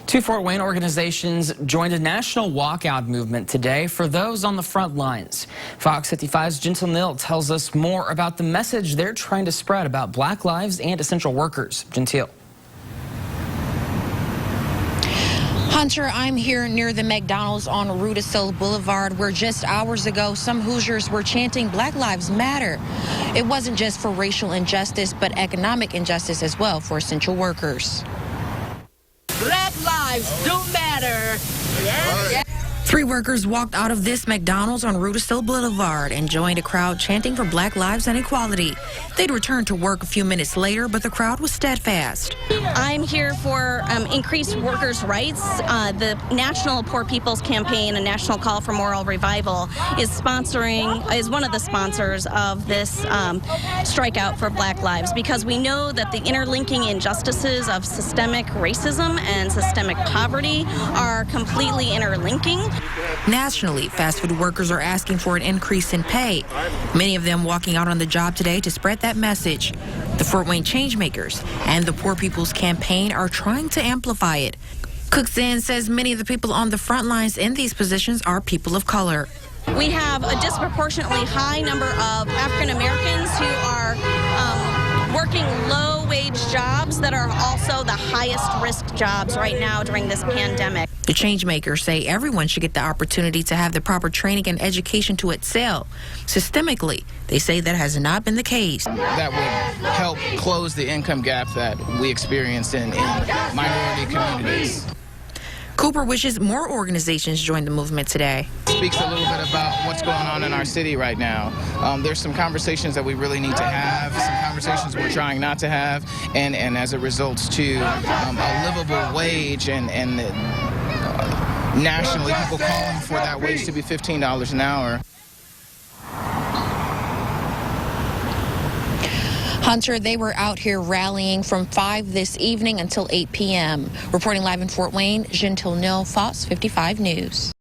Two Fort Wayne organizations joined a national walkout movement today for those on the front lines. Fox 55's Gentil Nil tells us more about the message they're trying to spread about Black lives and essential workers. Gentil. Hunter, I'm here near the McDonald's on Rudisill Boulevard, where just hours ago some Hoosiers were chanting Black Lives Matter. It wasn't just for racial injustice, but economic injustice as well for essential workers. Black lives do matter. Yeah. Three workers walked out of this McDonald's on Rudisill Boulevard and joined a crowd chanting for Black lives and equality. They'd return to work a few minutes later, but the crowd was steadfast. I'm here for increased workers' rights. The National Poor People's Campaign, a national call for moral revival, is one of the sponsors of this strikeout for Black lives, because we know that the interlinking injustices of systemic racism and systemic poverty are completely interlinking. Nationally, fast food workers are asking for an increase in pay. Many of them walking out on the job today to spread that message. The Fort Wayne Changemakers and the Poor People's Campaign are trying to amplify it. Cookson says many of the people on the front lines in these positions are people of color. We have a disproportionately high number of African Americans who are working low-wage jobs that are also the highest-risk jobs right now during this pandemic. The Changemakers say everyone should get the opportunity to have the proper training and education to excel. Systemically, they say that has not been the case. That would help close the income gap that we experience in minority communities. Cooper wishes more organizations join the movement today. Speaks a little bit about what's going on in our city right now. There's some conversations that we really need to have, some conversations we're trying not to have, and as it results to a livable wage and nationally people calling for that wage to be $15 an hour. Hunter, they were out here rallying from 5 this evening until 8 p.m. Reporting live in Fort Wayne, Gentil Nil, Fox 55 News.